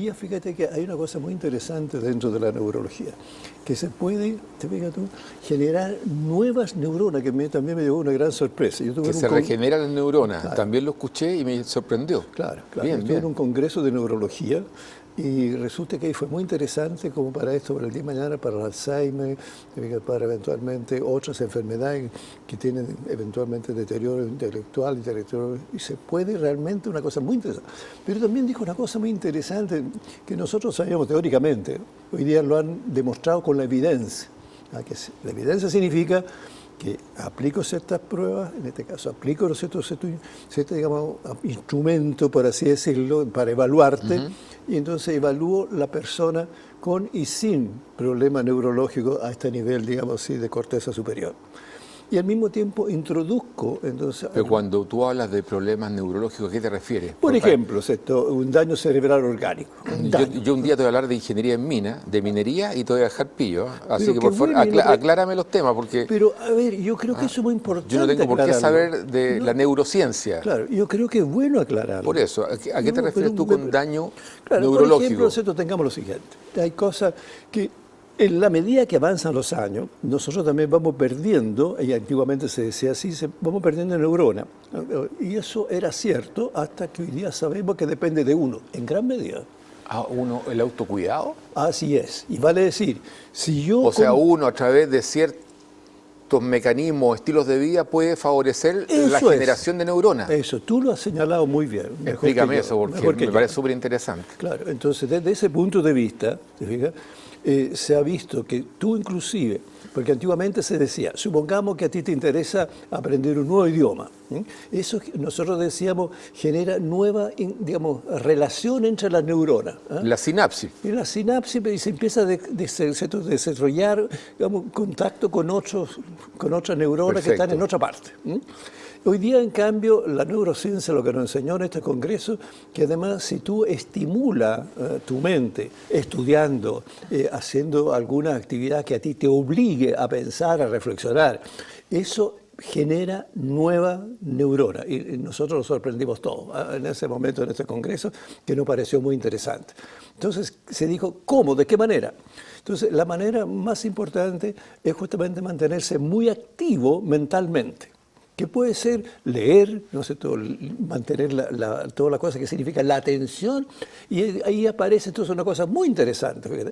día fíjate que hay una cosa muy interesante dentro de la neurología, que se puede, te fijas tú, generar nuevas neuronas, que también me llevó una gran sorpresa. Yo tuve Que se regeneran las neuronas, claro. También lo escuché y me sorprendió. Claro. Bien, Estuve en bien. un congreso de neurología y resulta que fue muy interesante como para esto, para el día de mañana, para el Alzheimer, para eventualmente otras enfermedades que tienen eventualmente deterioro intelectual, y se puede realmente una cosa muy interesante. Pero también dijo una cosa muy interesante que nosotros sabíamos teóricamente, hoy día lo han demostrado con la evidencia. La evidencia significa que aplico ciertas pruebas, en este caso aplico cierto digamos, instrumento, por así decirlo, para evaluarte, y entonces evalúo la persona con y sin problema neurológico a este nivel, digamos así, de corteza superior. Y al mismo tiempo introduzco, entonces... Pero cuando tú hablas de problemas neurológicos, ¿a qué te refieres? Por ejemplo, un daño cerebral orgánico. Yo un día te voy a hablar de ingeniería en mina, de minería, y te voy a dejar pillo. Así Pero que por favor, aclárame los temas, porque pero, a ver, yo creo que eso es muy importante. yo no tengo por qué aclararlo. saber de la neurociencia. Claro, yo creo que es bueno aclararlo. Por eso, ¿a qué te refieres tú con daño claro, neurológico? Por ejemplo, nosotros tengamos lo siguiente. Hay cosas que en la medida que avanzan los años, nosotros también vamos perdiendo, y antiguamente se decía así, vamos perdiendo neuronas. Y eso era cierto hasta que hoy día sabemos que depende de uno, en gran medida. ¿El autocuidado? Así es. Y vale decir, si yo... O sea, uno a través de ciertos mecanismos, estilos de vida, puede favorecer la generación de neuronas. Eso, tú lo has señalado muy bien. Explícame eso, porque me parece súper interesante. Claro, entonces desde ese punto de vista, ¿te fijas? Se ha visto que tú inclusive, porque antiguamente se decía, supongamos que a ti te interesa aprender un nuevo idioma, eso nosotros decíamos genera nueva, digamos, relación entre las neuronas. La sinapsis. Y la sinapsis y se empieza a desarrollar, digamos, contacto con otras neuronas que están en otra parte. Hoy día, en cambio, la neurociencia lo que nos enseñó en este congreso, que además si tú estimulas tu mente estudiando, haciendo alguna actividad que a ti te obligue a pensar, a reflexionar, eso genera nueva neurona. Y nosotros nos sorprendimos todos en ese momento, en este congreso, que nos pareció muy interesante. Entonces se dijo, ¿cómo? ¿De qué manera? Entonces la manera más importante es justamente mantenerse muy activo mentalmente, que puede ser leer, no sé, mantener toda la cosa que significa la atención, y ahí aparece entonces una cosa muy interesante, fíjate,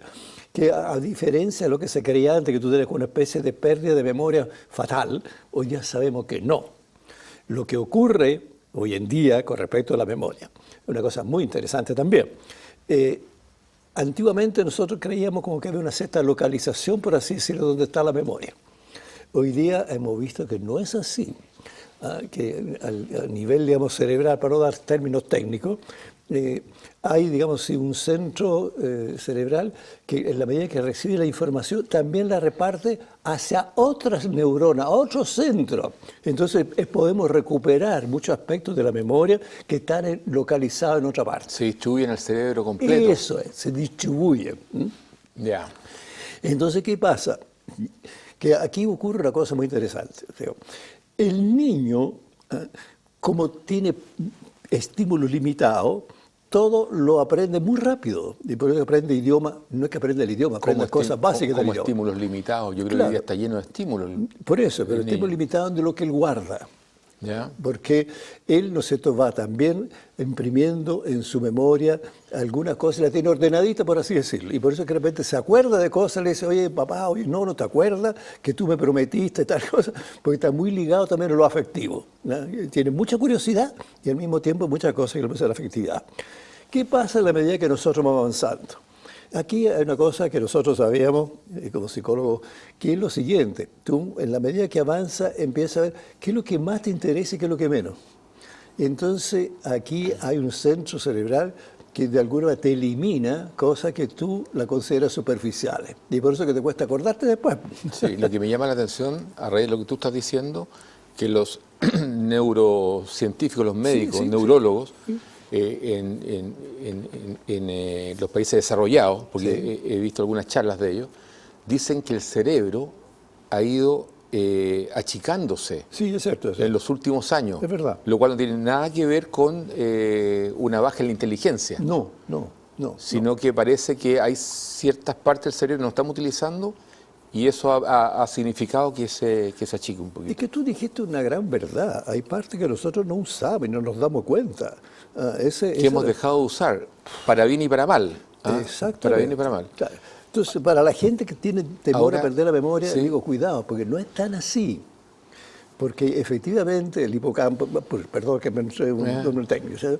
que a diferencia de lo que se creía antes, que tú tienes una especie de pérdida de memoria fatal, hoy ya sabemos que no. Lo que ocurre hoy en día con respecto a la memoria, es una cosa muy interesante también. Antiguamente nosotros creíamos como que había una cierta localización, por así decirlo, donde está la memoria. Hoy día hemos visto que no es así. Que a nivel, digamos, cerebral, para no dar términos técnicos, hay, digamos, un centro cerebral que en la medida que recibe la información también la reparte hacia otras neuronas, a otros centros. Entonces podemos recuperar muchos aspectos de la memoria que están localizados en otra parte. Se distribuye en el cerebro completo. Eso es, se distribuye. Ya. Entonces, ¿qué pasa? Que aquí ocurre una cosa muy interesante. El niño, como tiene estímulos limitados, todo lo aprende muy rápido. Y por eso aprende idioma, no es que aprenda el idioma, aprende las cosas básicas del idioma. Como estímulos limitados, yo creo que hoy día está lleno de estímulos. Por eso, pero estímulos limitados de lo que él guarda. ¿Ya? Porque él, ¿no es cierto?, va también imprimiendo en su memoria algunas cosas, la tiene ordenadita, por así decirlo. Y por eso que de repente se acuerda de cosas, le dice, oye, papá, oye, no te acuerdas que tú me prometiste tal cosa, porque está muy ligado también a lo afectivo, ¿no? Tiene mucha curiosidad y al mismo tiempo muchas cosas que le pasan a la afectividad. ¿Qué pasa en la medida que nosotros vamos avanzando? Aquí hay una cosa que nosotros sabíamos, como psicólogos, que es lo siguiente. Tú, en la medida que avanza, empiezas a ver qué es lo que más te interesa y qué es lo que menos. Entonces, aquí hay un centro cerebral que de alguna manera te elimina cosas que tú la consideras superficiales. Y por eso que te cuesta acordarte después. Sí, lo que me llama la atención, a raíz de lo que tú estás diciendo, que los neurocientíficos, los médicos, neurólogos, en los países desarrollados, porque he visto algunas charlas de ellos, dicen que el cerebro ha ido achicándose es cierto, en los últimos años. Es verdad. Lo cual no tiene nada que ver con una baja en la inteligencia. No. sino que parece que hay ciertas partes del cerebro que no estamos utilizando y eso ha significado que se achique un poquito. Es que tú dijiste una gran verdad. Hay partes que nosotros no usamos y no nos damos cuenta. Que hemos dejado de usar, para bien y para mal. Exactamente. Para bien y para mal. Claro. Entonces, para la gente que tiene temor a perder la memoria, digo, cuidado, porque no es tan así. Porque efectivamente el hipocampo, perdón que me entré un nombre técnico, o sea,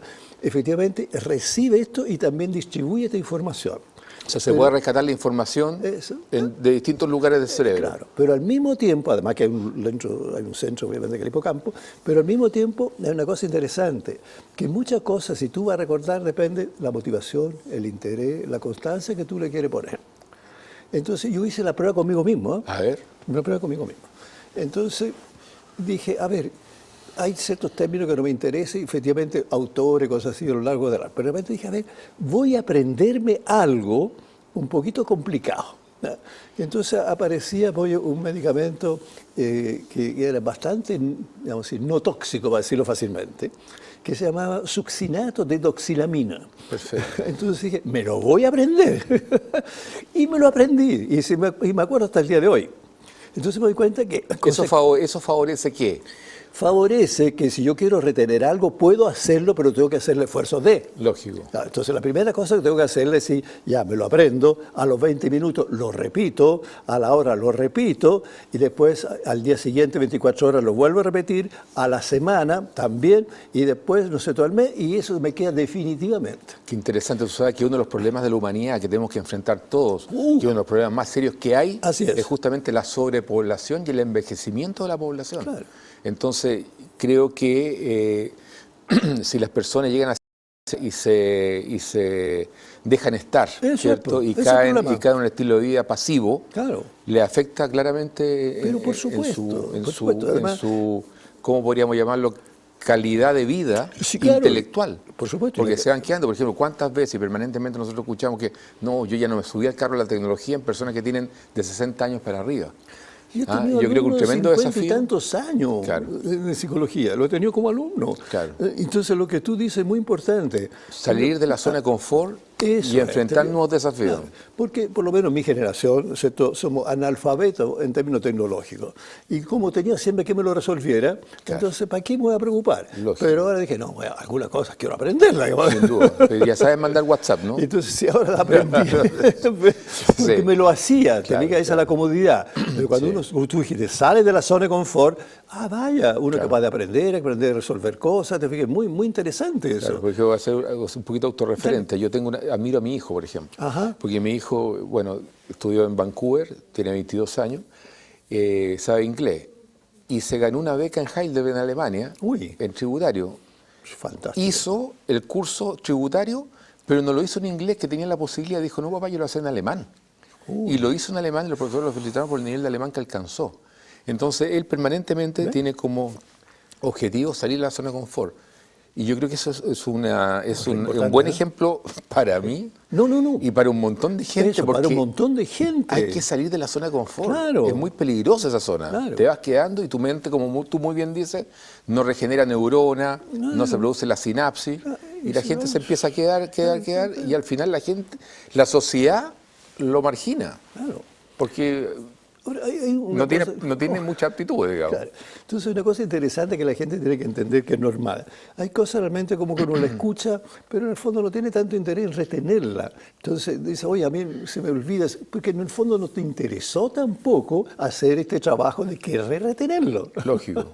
efectivamente recibe esto y también distribuye esta información. O sea, se puede rescatar la información de distintos lugares del cerebro. Claro, pero al mismo tiempo, además que hay un centro obviamente que es el hipocampo, pero al mismo tiempo hay una cosa interesante, que muchas cosas, si tú vas a recordar, depende la motivación, el interés, la constancia que tú le quieres poner. Entonces yo hice la prueba conmigo mismo. A ver. Una prueba conmigo mismo. Entonces dije, a ver, hay ciertos términos que no me interesan, efectivamente, autores, cosas así a lo largo de la... Pero de repente dije, a ver, voy a aprenderme algo un poquito complicado. Y entonces aparecía un medicamento que era bastante, digamos así, no tóxico, para decirlo fácilmente, que se llamaba succinato de doxilamina. Perfecto. Entonces dije, me lo voy a aprender. Y me lo aprendí, y me acuerdo hasta el día de hoy. Entonces me doy cuenta que... ¿Eso favorece qué? Favorece que si yo quiero retener algo, puedo hacerlo, pero tengo que hacer el esfuerzo de. Lógico. Entonces la primera cosa que tengo que hacer es decir, ya me lo aprendo, a los 20 minutos lo repito, a la hora lo repito, y después al día siguiente, 24 horas, lo vuelvo a repetir, a la semana también, y después, no sé, todo el mes, y eso me queda definitivamente. Qué interesante, tú sabes que uno de los problemas de la humanidad que tenemos que enfrentar todos, que uno de los problemas más serios que hay, es justamente la sobrepoblación y el envejecimiento de la población. Claro. Entonces, creo que si las personas llegan a y se dejan estar, ¿cierto? Y caen en un estilo de vida pasivo, le afecta claramente pero en su, ¿cómo podríamos llamarlo? Calidad de vida intelectual. Por supuesto. Porque se van quedando, por ejemplo, ¿cuántas veces y permanentemente nosotros escuchamos que no, yo ya no me subí al carro de la tecnología en personas que tienen de 60 años para arriba? Yo creo que un tremendo desafío. Y tantos años en psicología, lo he tenido como alumno. Claro. Entonces lo que tú dices es muy importante. Salir de la zona de confort y enfrentar nuevos desafíos. Claro, porque por lo menos mi generación, ¿cierto? Somos analfabetos en términos tecnológicos. Y como tenía siempre que me lo resolviera, entonces ¿para qué me voy a preocupar? Lógico. Pero ahora dije, no, bueno, algunas cosas quiero aprenderlas. Sin duda. Pero ya sabes mandar WhatsApp, ¿no? Entonces sí, ahora la aprendí. Porque me lo hacía, tenía que esa la comodidad. Pero cuando uno, tú dijiste, sale de la zona de confort, vaya, uno es capaz de aprender a resolver cosas, te fijas, muy interesante eso. Claro, porque yo voy a ser un poquito autorreferente. Yo admiro a mi hijo, por ejemplo. Porque mi hijo, bueno, estudió en Vancouver, tiene 22 años, sabe inglés. Y se ganó una beca en Heidelberg, en Alemania, en tributario. Fantástico. Hizo el curso tributario, pero no lo hizo en inglés, que tenía la posibilidad. Dijo, no, papá, yo lo voy a hacer en alemán. Y lo hizo en alemán y los profesores lo felicitaron por el nivel de alemán que alcanzó. Entonces, él permanentemente tiene como objetivo salir de la zona de confort. Y yo creo que eso es un buen ejemplo para mí y para un montón de gente. Porque para un montón de gente. Hay que salir de la zona de confort. Claro. Es muy peligrosa esa zona. Claro. Te vas quedando y tu mente, como tú muy bien dices, no regenera neuronas, no se produce la sinapsis. Y la gente se empieza a quedar. Y al final la sociedad lo margina. Claro. Porque no tiene mucha aptitud, digamos. Claro. Entonces, una cosa interesante que la gente tiene que entender que es normal. Hay cosas realmente como que uno la escucha, pero en el fondo no tiene tanto interés en retenerla. Entonces dice, oye, a mí se me olvida, porque en el fondo no te interesó tampoco hacer este trabajo de querer retenerlo. Lógico.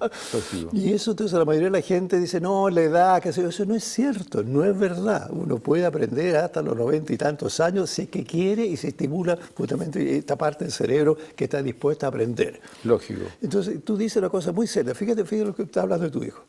Y eso, entonces, la mayoría de la gente dice, no, la edad, qué sé yo. Eso no es cierto, no es verdad. Uno puede aprender hasta los 90 y tantos años si es que quiere y se estimula justamente esta parte del cerebro que está dispuesta a aprender. Lógico. Entonces, tú dices una cosa muy seria. Fíjate lo que está hablando de tu hijo.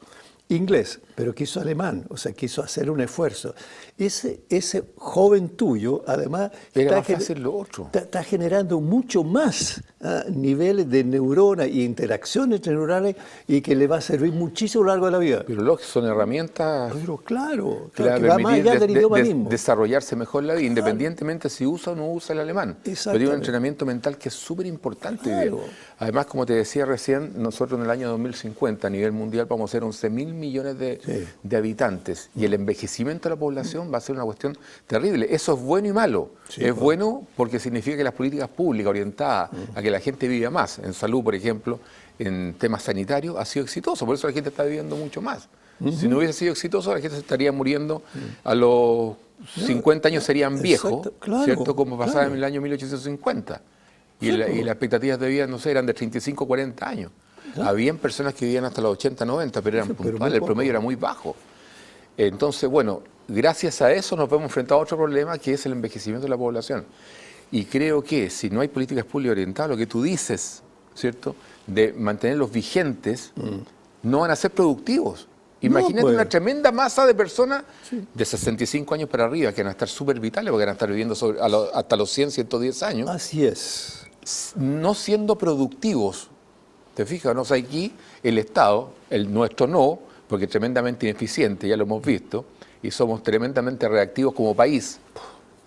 Inglés, pero quiso alemán, o sea, quiso hacer un esfuerzo. Ese joven tuyo, además, está generando mucho más niveles de neuronas y interacciones neuronales y que le va a servir muchísimo a lo largo de la vida. Pero lógico, son herramientas claro, que va más allá del idioma mismo. Desarrollarse mejor la vida, independientemente si usa o no usa el alemán. Pero tiene un entrenamiento mental que es súper importante. Además, como te decía recién, nosotros en el año 2050 a nivel mundial vamos a ser 11.000 millones de habitantes y el envejecimiento de la población va a ser una cuestión terrible. Eso es bueno y malo. Es bueno porque significa que las políticas públicas orientadas a que la gente viva más, en salud, por ejemplo, en temas sanitarios, ha sido exitoso. Por eso la gente está viviendo mucho más. Si no hubiese sido exitoso, la gente se estaría muriendo a los 50 años, serían viejos, ¿cierto? Como pasaba en el año 1850. Y las expectativas de vida, no sé, eran de 35 o 40 años. Habían personas que vivían hasta los 80, 90, pero eran puntuales, el promedio era muy bajo. Entonces, bueno, gracias a eso nos vemos enfrentados a otro problema, que es el envejecimiento de la población. Y creo que si no hay políticas públicas orientadas, lo que tú dices, ¿cierto?, de mantenerlos vigentes, no van a ser productivos. Imagínate una tremenda masa de personas de 65 años para arriba que van a estar súper vitales porque van a estar viviendo hasta los 100, 110 años. Así es. No siendo productivos. ¿Te fijas? ¿No? O sea, aquí el Estado, el nuestro no, porque es tremendamente ineficiente, ya lo hemos visto, y somos tremendamente reactivos como país.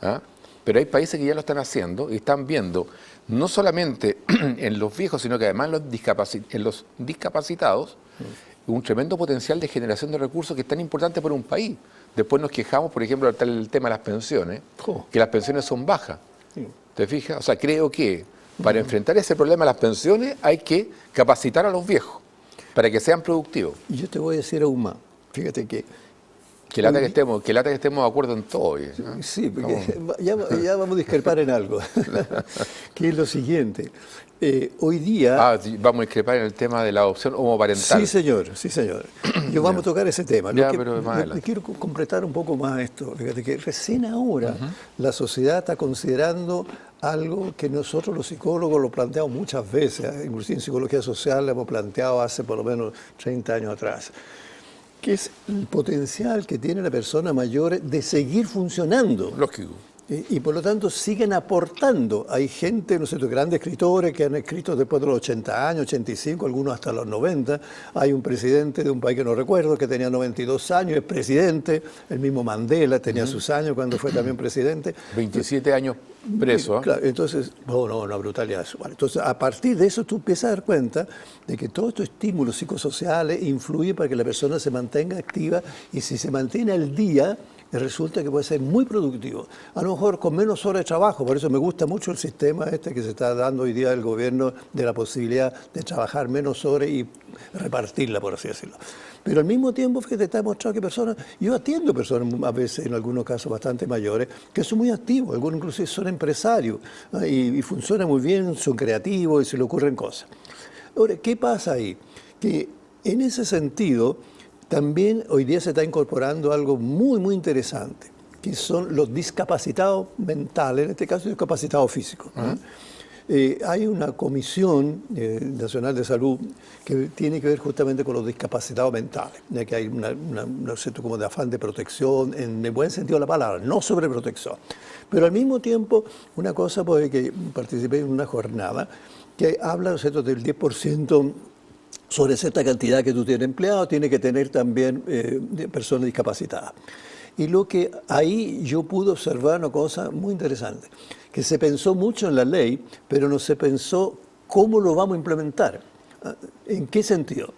¿Ah? Pero hay países que ya lo están haciendo y están viendo, no solamente en los viejos, sino que además en los discapacitados, un tremendo potencial de generación de recursos que es tan importante para un país. Después nos quejamos, por ejemplo, del tema de las pensiones, que las pensiones son bajas. ¿Te fijas? O sea, creo que para enfrentar ese problema de las pensiones hay que capacitar a los viejos para que sean productivos. Y yo te voy a decir aún más. Fíjate que... Que lata que estemos de acuerdo en todo. ¿No? Sí, porque ya vamos a discrepar en algo. Que es lo siguiente. Hoy día... vamos a discrepar en el tema de la adopción homoparental. Sí, señor, sí, señor. Yo vamos a tocar ese tema. Pero quiero completar un poco más esto. Fíjate que recién ahora la sociedad está considerando algo que nosotros los psicólogos lo planteamos muchas veces, inclusive en psicología social lo hemos planteado hace por lo menos 30 años atrás, que es el potencial que tiene la persona mayor de seguir funcionando. Lógico. Y por lo tanto siguen aportando. Hay gente, no sé, grandes escritores que han escrito después de los 80 años, 85, algunos hasta los 90. Hay un presidente de un país que no recuerdo, que tenía 92 años, es presidente. El mismo Mandela tenía sus años cuando fue también presidente. 27 años preso. Claro, entonces, una brutalidad. Vale. Entonces, a partir de eso tú empiezas a dar cuenta de que todos estos estímulos psicosociales influyen para que la persona se mantenga activa y si se mantiene al día, resulta que puede ser muy productivo. A lo mejor con menos horas de trabajo, por eso me gusta mucho el sistema este que se está dando hoy día del gobierno de la posibilidad de trabajar menos horas y repartirla, por así decirlo. Pero al mismo tiempo, fíjate, está demostrado que yo atiendo personas a veces, en algunos casos bastante mayores, que son muy activos, algunos inclusive son empresarios y funcionan muy bien, son creativos y se le ocurren cosas. Ahora, ¿qué pasa ahí? Que en ese sentido, también hoy día se está incorporando algo muy, muy interesante, que son los discapacitados mentales, en este caso discapacitados físicos. Hay una comisión nacional de salud que tiene que ver justamente con los discapacitados mentales, ya que hay un cierto como de afán de protección, en el buen sentido de la palabra, no sobreprotección. Pero al mismo tiempo, una cosa, porque participé en una jornada que habla, ¿no es cierto?, del 10% sobre cierta cantidad que tú tienes empleados, tiene que tener también personas discapacitadas. Y lo que ahí yo pude observar una cosa muy interesante, que se pensó mucho en la ley, pero no se pensó cómo lo vamos a implementar. ¿En qué sentido?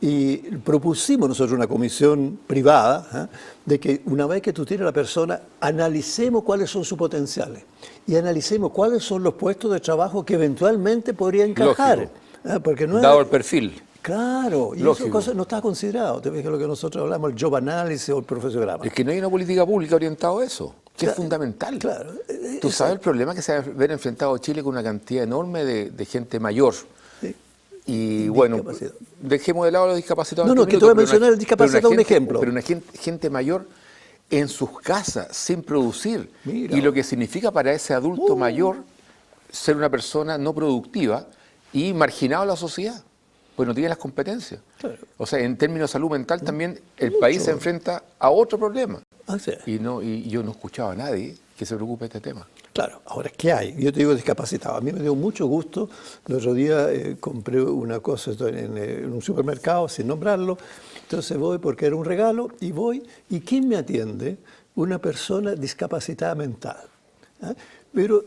Y propusimos nosotros una comisión privada de que una vez que tú tienes a la persona, analicemos cuáles son sus potenciales y analicemos cuáles son los puestos de trabajo que eventualmente podría encajar. Porque no dado el perfil. Claro, y eso cosa no está considerado. Te ves que lo que nosotros hablamos, el job analysis o el profesorama. Es que no hay una política pública orientada a eso, que es fundamental. Claro. Tú sabes el problema que se va a ver enfrentado Chile con una cantidad enorme de gente mayor. Sí. Y bueno, dejemos de lado a los discapacitados. No, que te voy a mencionar el discapacitado un ejemplo. Pero una gente mayor en sus casas, sin producir. Mira. Y lo que significa para ese adulto mayor ser una persona no productiva y marginado a la sociedad, pues no tiene las competencias. Claro. O sea, en términos de salud mental también el país se enfrenta a otro problema. Sí. Y yo no escuchaba a nadie que se preocupe de este tema. Claro, ahora, ¿qué hay? Yo te digo discapacitado. A mí me dio mucho gusto. El otro día compré una cosa en un supermercado, sin nombrarlo. Entonces voy porque era un regalo y voy. ¿Y quién me atiende? Una persona discapacitada mental. Pero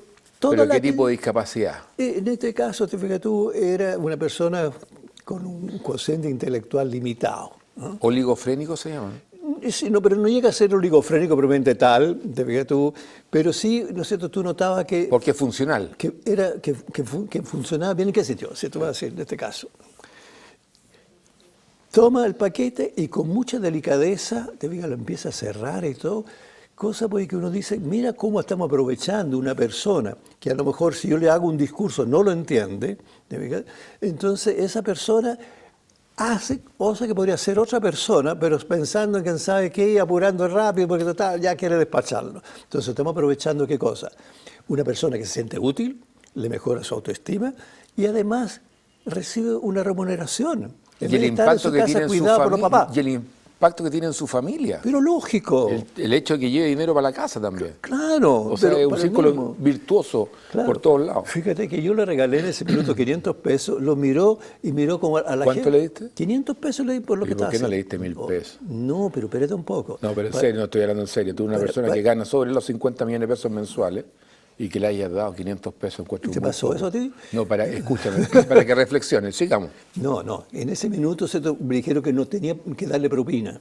¿qué tipo de discapacidad? En este caso, te fijas tú, era una persona con un cociente intelectual limitado. ¿no? ¿Oligofrénicos se llaman? Sí, no, pero no llega a ser oligofrénico propiamente tal, te fijas tú, pero sí, ¿no es cierto?, tú notabas que... Porque es funcional. Que funcionaba bien. ¿En qué sentido? Si tú vas a decir, en este caso, toma el paquete y con mucha delicadeza, te fijas, lo empieza a cerrar y todo, cosa porque uno dice, mira cómo estamos aprovechando una persona que a lo mejor si yo le hago un discurso no lo entiende, ¿te fijas? Entonces esa persona hace cosa que podría hacer otra persona, pero pensando en quién sabe qué, apurando rápido, porque total, ya quiere despacharlo. Entonces estamos aprovechando qué cosa. Una persona que se siente útil, le mejora su autoestima y además recibe una remuneración. Y el impacto que tiene en su familia. Y el impacto que tiene en su familia. Pero lógico. El hecho de que lleve dinero para la casa también. Claro. O sea, es un círculo virtuoso por todos lados. Fíjate que yo le regalé en ese minuto 500 pesos, lo miró y miró como a la gente. ¿Cuánto le diste? 500 pesos le di por lo que estaba haciendo. ¿Por qué no le diste 1000 pesos? No, pero espérate un poco. No, pero en serio, no estoy hablando en serio. Tú eres una persona que gana sobre los 50 millones de pesos mensuales y que le hayas dado 500 pesos en cuatro. ¿Te pasó eso a ti? No, escúchame, para que reflexiones, sigamos. No, en ese minuto me dijeron que no tenía que darle propina.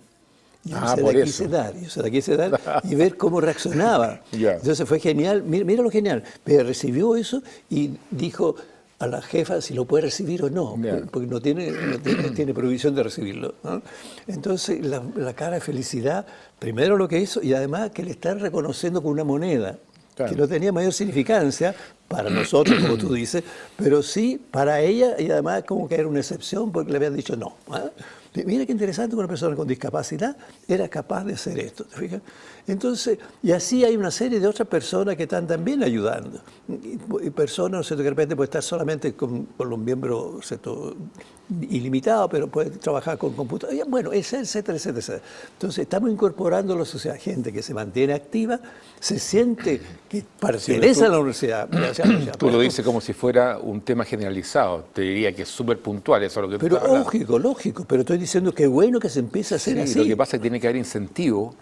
Yo se la quise dar y ver cómo reaccionaba. Entonces fue genial, mira lo genial. Pero recibió eso y dijo a la jefa si lo puede recibir o no, porque no tiene prohibición de recibirlo, ¿no? Entonces la cara de felicidad, primero lo que hizo y además que le están reconociendo con una moneda. Claro. Que no tenía mayor significancia para nosotros, como tú dices, pero sí para ella y además como que era una excepción porque le habían dicho no. Mira qué interesante que una persona con discapacidad era capaz de hacer esto, ¿te fijas? Entonces, y así hay una serie de otras personas que están también ayudando. Y personas, ¿no sé?, que de repente puede estar solamente con los miembros, ¿cierto?, ilimitados, pero puede trabajar con computadora. Bueno, etcétera, etcétera. Entonces, estamos incorporando a la sociedad gente que se mantiene activa, se siente que pertenece a la universidad. Tú lo dices como si fuera un tema generalizado. Te diría que es súper puntual eso es lo que pero tú hablas. lógico, pero estoy diciendo que es bueno que se empiece a hacer así. Lo que pasa es que tiene que haber incentivo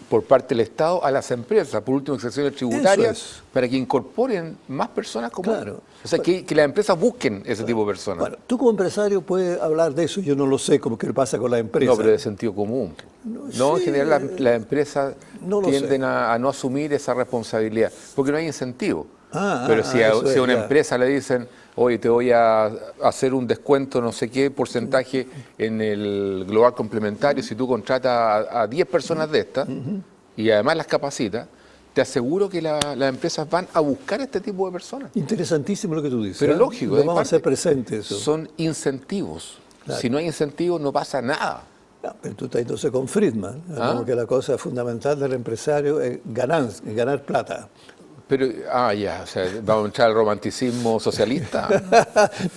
por parte del Estado a las empresas, por último, excepciones tributarias, para que incorporen más personas como él. O sea, que las empresas busquen ese tipo de personas. Bueno, tú como empresario puedes hablar de eso, yo no lo sé, como que pasa con las empresas. No, pero de sentido común. No, en general las empresas tienden a no asumir esa responsabilidad, porque no hay incentivo. Pero si a una empresa le dicen, oye, te voy a hacer un descuento, no sé qué porcentaje en el global complementario, si tú contratas a 10 personas de estas y además las capacitas, te aseguro que las empresas van a buscar este tipo de personas. Interesantísimo lo que tú dices. Pero lógico. Vamos a hacer presente eso. Son incentivos. Claro. Si no hay incentivos, no pasa nada. No, pero tú estás entonces con Friedman, como que la cosa fundamental del empresario es ganar plata. Pero, o sea, vamos a entrar al romanticismo socialista.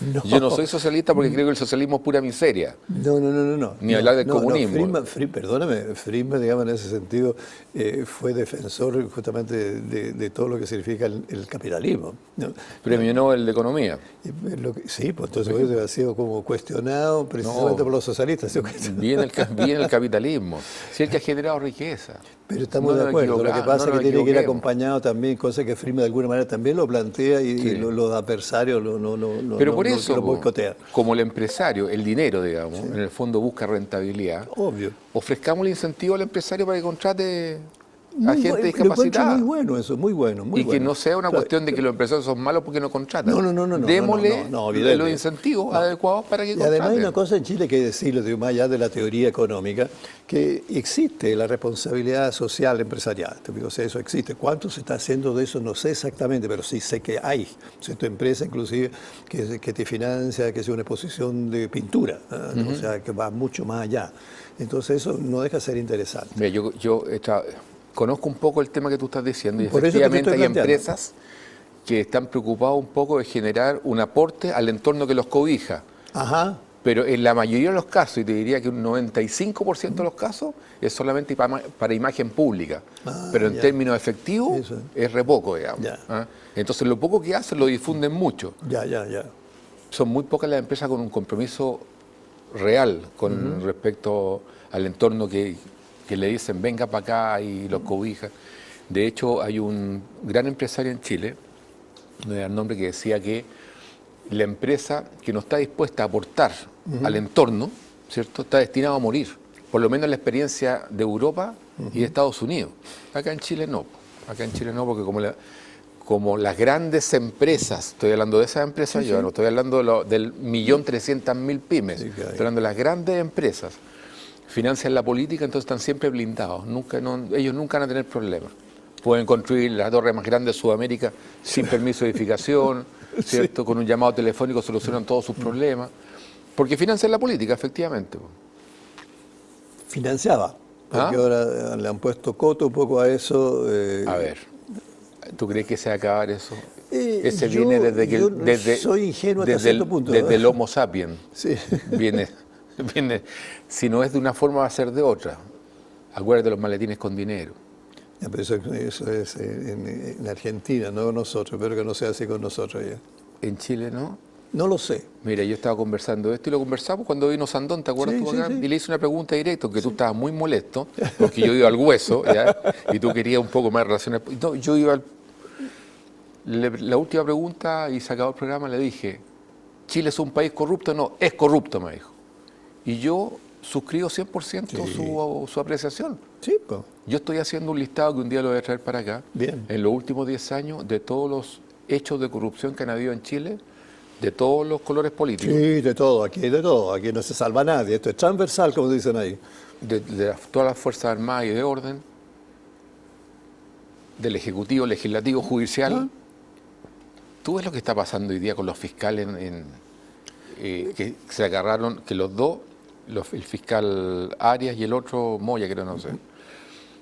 No. Yo no soy socialista porque creo que el socialismo es pura miseria. No. Ni hablar del comunismo. Friedman, digamos, en ese sentido, fue defensor justamente de todo lo que significa el capitalismo, ¿no? Premio Nobel de Economía. Sí, pues entonces eso ha sido como cuestionado precisamente por los socialistas. Viene el capitalismo, si es el que ha generado riqueza. Pero estamos de acuerdo. Lo que pasa es que tiene que ir acompañado también, cosa que Friedman de alguna manera también lo plantea y los adversarios Pero por eso, lo boicotean. Como el empresario, el dinero, digamos, en el fondo busca rentabilidad. Obvio. Ofrezcamos el incentivo al empresario para que contrate a gente discapacitada. Muy bueno eso, muy bueno. Que no sea una cuestión de que los empresarios son malos porque no contratan. No. Démosle los incentivos adecuados para que contraten. Y además hay una cosa en Chile que hay que decirlo, más allá de la teoría económica, que existe la responsabilidad social empresarial. O sea, eso existe. ¿Cuánto se está haciendo de eso? No sé exactamente, pero sí sé que hay. O sea, tu empresa inclusive que te financia, que es una exposición de pintura, o sea, que va mucho más allá. Entonces eso no deja de ser interesante. Mira, yo conozco un poco el tema que tú estás diciendo y efectivamente hay empresas que están preocupadas un poco de generar un aporte al entorno que los cobija. Pero en la mayoría de los casos, y te diría que un 95% de los casos, es solamente para imagen pública. Pero en términos efectivos es re poco, digamos. Entonces lo poco que hacen lo difunden mucho. Son muy pocas las empresas con un compromiso real con respecto al entorno que le dicen venga para acá y los cobija. De hecho, hay un gran empresario en Chile, no era el nombre, que decía que la empresa que no está dispuesta a aportar al entorno, ¿cierto?, está destinada a morir. por lo menos la experiencia de Europa y de Estados Unidos. Acá en Chile no. Acá en Chile no, porque como las grandes empresas, estoy hablando de esas empresas, yo no estoy hablando del 1.300.000 pymes, estoy hablando de las grandes empresas, financian la política, entonces están siempre blindados, ellos nunca van a tener problemas. Pueden construir la torre más grande de Sudamérica sin permiso de edificación, ¿cierto? Con un llamado telefónico solucionan todos sus problemas, porque financian la política, efectivamente. Financiaba, porque ahora le han puesto coto un poco a eso. A ver, ¿tú crees que se va a acabar eso? Ese viene desde que... Yo soy ingenuo hasta cierto punto. Desde el Homo sapiens. Sí. Viene, si no es de una forma, va a ser de otra. Acuérdate de los maletines con dinero. Ya, pero eso es en Argentina, no nosotros. Espero que no sea así con nosotros ya. ¿En Chile no? No lo sé. Mira, yo estaba conversando esto y lo conversamos cuando vino Sandón, ¿te acuerdas? Sí, sí. Y le hice una pregunta directa, que tú estabas muy molesto, porque yo iba al hueso, ¿ya? Y tú querías un poco más relaciones. No, yo iba la última pregunta y se acabó el programa, le dije, ¿Chile es un país corrupto? No, es corrupto, me dijo. Y yo suscribo 100% su apreciación. Sí, pues. Yo estoy haciendo un listado que un día lo voy a traer para acá. Bien. En los últimos 10 años, de todos los hechos de corrupción que han habido en Chile, de todos los colores políticos. Sí, de todo, aquí no se salva nadie, esto es transversal, como dicen ahí. De todas las Fuerzas Armadas y de orden, del Ejecutivo, Legislativo, Judicial. Tú ves lo que está pasando hoy día con los fiscales que se agarraron, que los dos, el fiscal Arias y el otro Moya, creo, no sé,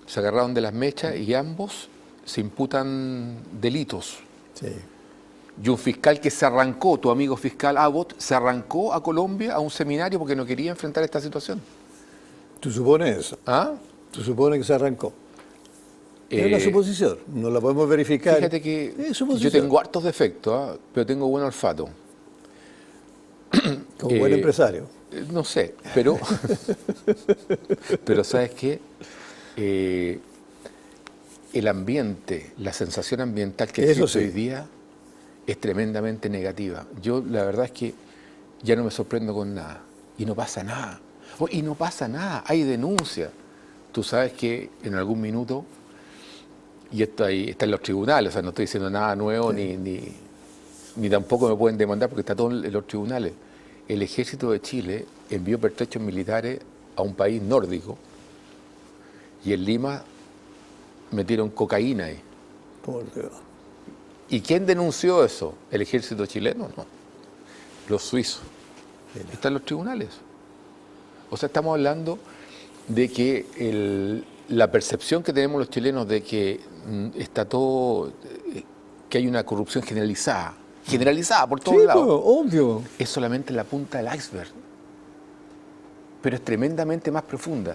se agarraron de las mechas y ambos se imputan delitos. Sí. Y un fiscal que se arrancó, tu amigo fiscal Abbott, se arrancó a Colombia a un seminario porque no quería enfrentar esta situación. ¿Tú supones eso? ¿Ah? ¿Tú supones que se arrancó? Es una suposición, no la podemos verificar. Fíjate que yo tengo hartos defectos, pero tengo buen olfato. Como buen empresario. No sé, pero ¿sabes qué? El ambiente, la sensación ambiental que existe hoy día es tremendamente negativa. Yo la verdad es que ya no me sorprendo con nada. Y no pasa nada. Y no pasa nada, hay denuncia. Tú sabes que en algún minuto, y esto ahí está en los tribunales, o sea, no estoy diciendo nada nuevo, ni tampoco me pueden demandar porque está todo en los tribunales. El ejército de Chile envió pertrechos militares a un país nórdico y en Lima metieron cocaína ahí. Por Dios. ¿Y quién denunció eso? ¿El ejército chileno? No. Los suizos. Están en los tribunales. O sea, estamos hablando de que la percepción que tenemos los chilenos de que está todo, que hay una corrupción generalizada por todos lados. Pues, obvio. Es solamente la punta del iceberg. Pero es tremendamente más profunda.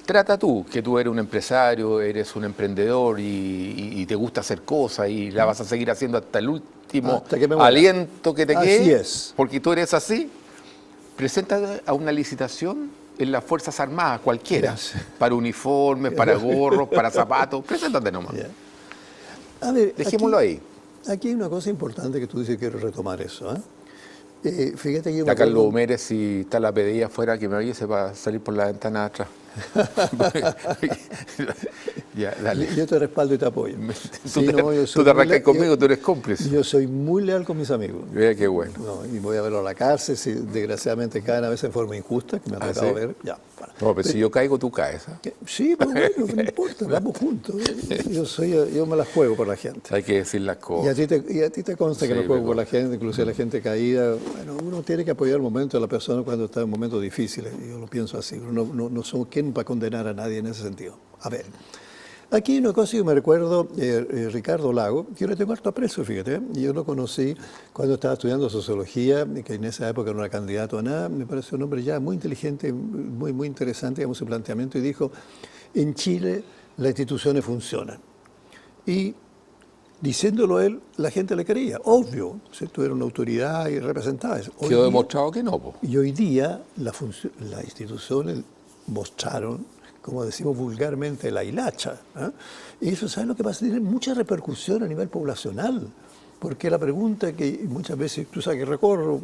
Trata tú, que tú eres un empresario, eres un emprendedor y te gusta hacer cosas y la vas a seguir haciendo hasta el último aliento que te quede. Así es. Porque tú eres así. Presenta a una licitación en las Fuerzas Armadas, cualquiera, para uniformes, para gorros, para zapatos. Preséntate nomás. A ver, dejémoslo ahí. Aquí hay una cosa importante que tú dices que quiero retomar eso. Fíjate que yo está Carlos Humérez y está la PDI afuera que me avise para salir por la ventana de atrás. Ya, dale. Yo te respaldo y te apoyo. Tú te arrancas conmigo, tú eres cómplice. Yo soy muy leal con mis amigos. Mira qué bueno. Y voy a verlo a la cárcel, si desgraciadamente caen a veces en forma injusta, que me ha tocado ver. Ya, no, pero si yo caigo, tú caes. Sí, pero bueno, no importa, vamos juntos. Yo me la juego por la gente. Hay que decir las cosas. Y a ti te consta que me juego por la gente, inclusive la gente caída. Bueno, uno tiene que apoyar el momento de la persona cuando está en momentos difíciles. Yo lo pienso así. No somos quien para condenar a nadie en ese sentido. A ver, aquí hay una cosa que me recuerdo, Ricardo Lago, que yo le tengo harto aprecio, fíjate. Yo lo conocí cuando estaba estudiando sociología, que en esa época no era candidato a nada. Me pareció un hombre ya muy inteligente, muy interesante, digamos, su planteamiento, y dijo, en Chile las instituciones funcionan. Y diciéndolo él, la gente le creía, obvio, ¿cierto? Era una autoridad y representaba eso. Quedó demostrado que no. Y hoy día las instituciones mostraron, como decimos vulgarmente, la hilacha. Y eso, ¿sabes lo que pasa? Tiene mucha repercusión a nivel poblacional. Porque la pregunta que muchas veces, tú sabes que recorro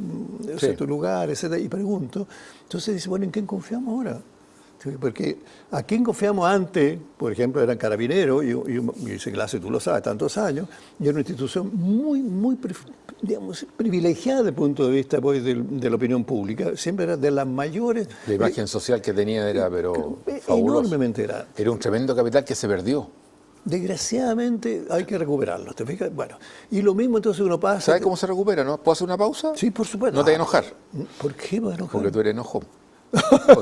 ciertos lugares, etcétera, y pregunto, entonces dice, bueno, ¿en quién confiamos ahora? Sí, porque a quién confiamos antes, por ejemplo, eran carabineros, y esa clase tú lo sabes, tantos años, y era una institución muy digamos, privilegiada desde el punto de vista pues, de la opinión pública, siempre era de las mayores. La imagen social que tenía era, pero fabulosa. Enormemente grande. Era un tremendo capital que se perdió. Desgraciadamente hay que recuperarlo, ¿te fijas? Bueno, y lo mismo entonces uno pasa... ¿Sabes cómo se recupera, no? ¿Puedo hacer una pausa? Sí, por supuesto. No te voy a enojar. ¿Por qué me voy a enojar? Porque tú eres enojón.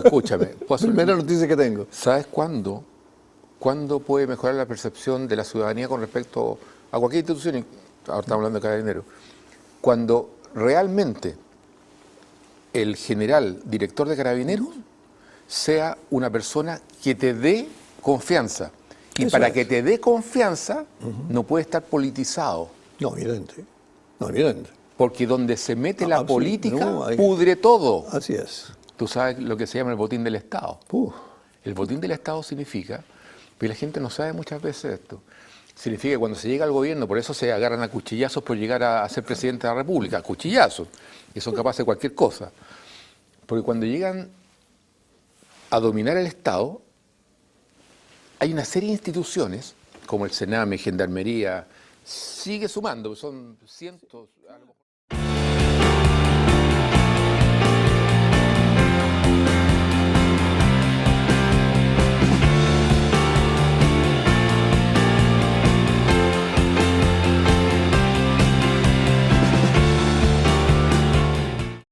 Escúchame. Primera noticia que tengo. ¿Sabes cuándo puede mejorar la percepción de la ciudadanía con respecto a cualquier institución? Ahora estamos hablando de Carabineros. Cuando realmente el general director de Carabineros sea una persona que te dé confianza. Y Eso para es. que te dé confianza, no puede estar politizado. No, evidente. No, evidente. Porque donde se mete la política, no, pudre todo. Así es. Tú sabes lo que se llama el botín del Estado. Uf. El botín del Estado significa, pero la gente no sabe muchas veces esto, significa que cuando se llega al gobierno, por eso se agarran a cuchillazos por llegar a ser presidente de la República, a cuchillazos, y son capaces de cualquier cosa. Porque cuando llegan a dominar el Estado, hay una serie de instituciones, como el Sename, Gendarmería, sigue sumando, son cientos, a lo mejor.